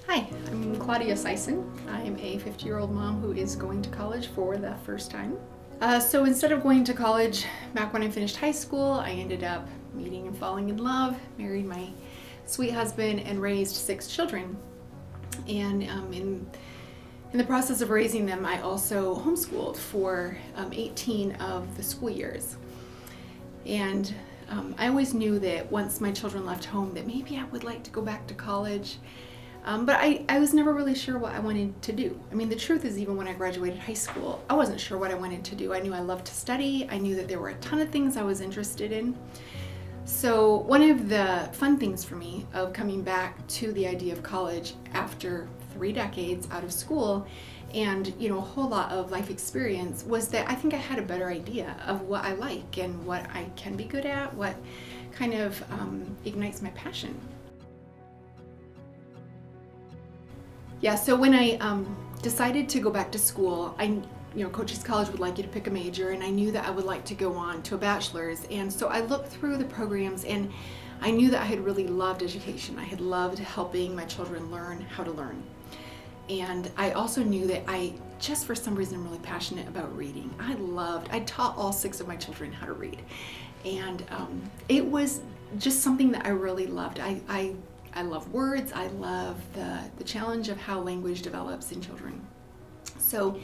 Hi, I'm Claudia Sison. I'm a 50-year-old mom who is going to college for the first time. So instead of going to college, back when I finished high school, I ended up meeting and falling in love, married my sweet husband, and raised 6 children. And in the process of raising them, I also homeschooled for 18 of the school years. And I always knew that once my children left home that maybe I would like to go back to college. But I was never really sure what I wanted to do. I mean, the truth is, even when I graduated high school, I wasn't sure what I wanted to do. I knew I loved to study. I knew that there were a ton of things I was interested in. So one of the fun things for me of coming back to the idea of college after 3 decades out of school and a whole lot of life experience was that I think I had a better idea of what I like and what I can be good at, what kind of ignites my passion. Yeah, so when I decided to go back to school, Cochise College would like you to pick a major, and I knew that I would like to go on to a bachelor's. And so I looked through the programs, and I knew that I had really loved education. I had loved helping my children learn how to learn. And I also knew that just for some reason, I'm really passionate about reading. I taught all 6 of my children how to read. And it was just something that I really loved. I love words. I love the challenge of how language develops in children. So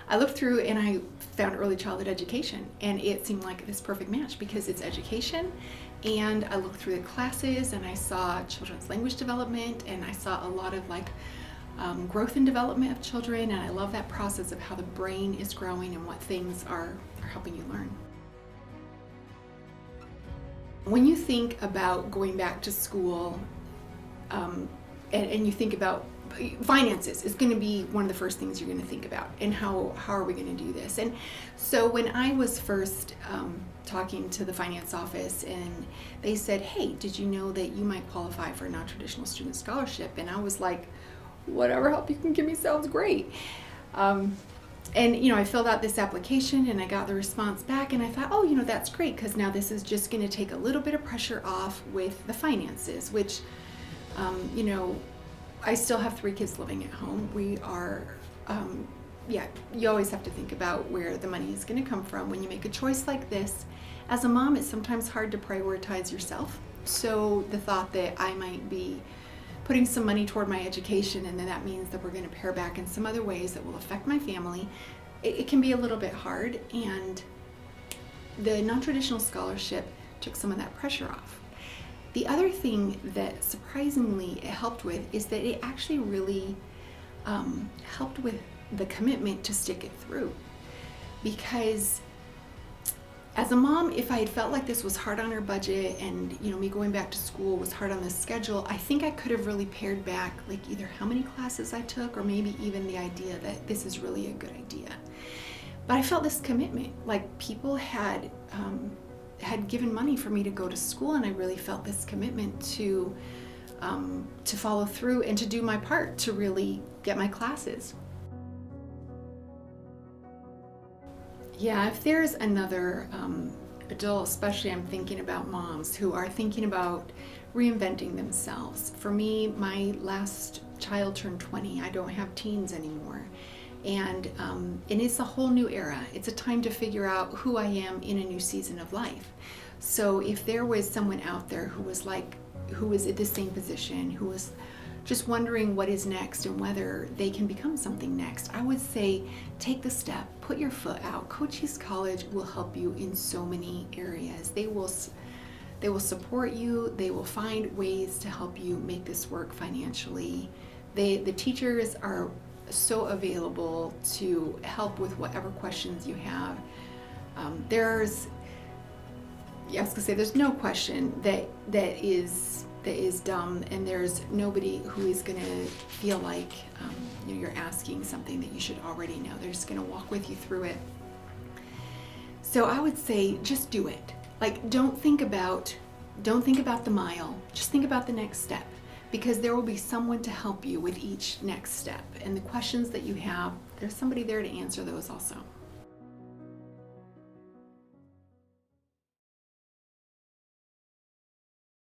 I looked through and I found early childhood education, and it seemed like this perfect match because it's education. And I looked through the classes and I saw children's language development, and I saw a lot of growth and development of children, and I love that process of how the brain is growing and what things are helping you learn. When you think about going back to school, and you think about finances, is going to be one of the first things you're going to think about, and how are we going to do this. And so when I was first talking to the finance office, and they said, hey, did you know that you might qualify for a non-traditional student scholarship? And I was like, whatever help you can give me sounds great. And I filled out this application and I got the response back, and I thought, oh, that's great, because now this is just going to take a little bit of pressure off with the finances, which I still have 3 kids living at home. We are, you always have to think about where the money is going to come from when you make a choice like this. As a mom, it's sometimes hard to prioritize yourself. So the thought that I might be putting some money toward my education, and then that means that we're going to pare back in some other ways that will affect my family, it can be a little bit hard. And the non-traditional scholarship took some of that pressure off. The other thing that surprisingly it helped with is that it actually really helped with the commitment to stick it through. Because as a mom, if I had felt like this was hard on our budget, and me going back to school was hard on the schedule, I think I could have really pared back either how many classes I took, or maybe even the idea that this is really a good idea. But I felt this commitment, people had given money for me to go to school, and I really felt this commitment to follow through and to do my part to really get my classes. Yeah, if there's another adult, especially I'm thinking about moms who are thinking about reinventing themselves. For me, my last child turned 20. I don't have teens anymore. And it's a whole new era. It's a time to figure out who I am in a new season of life. So if there was someone out there who was at the same position, who was just wondering what is next and whether they can become something next, I would say take the step, put your foot out. Cochise College will help you in so many areas. They will support you. They will find ways to help you make this work financially. The teachers are so available to help with whatever questions you have. There's no question that is dumb, and there's nobody who is going to feel like you're asking something that you should already know. They're just going to walk with you through it. So I would say just do it. Don't think about the mile. Just think about the next step, because there will be someone to help you with each next step. And the questions that you have, there's somebody there to answer those also.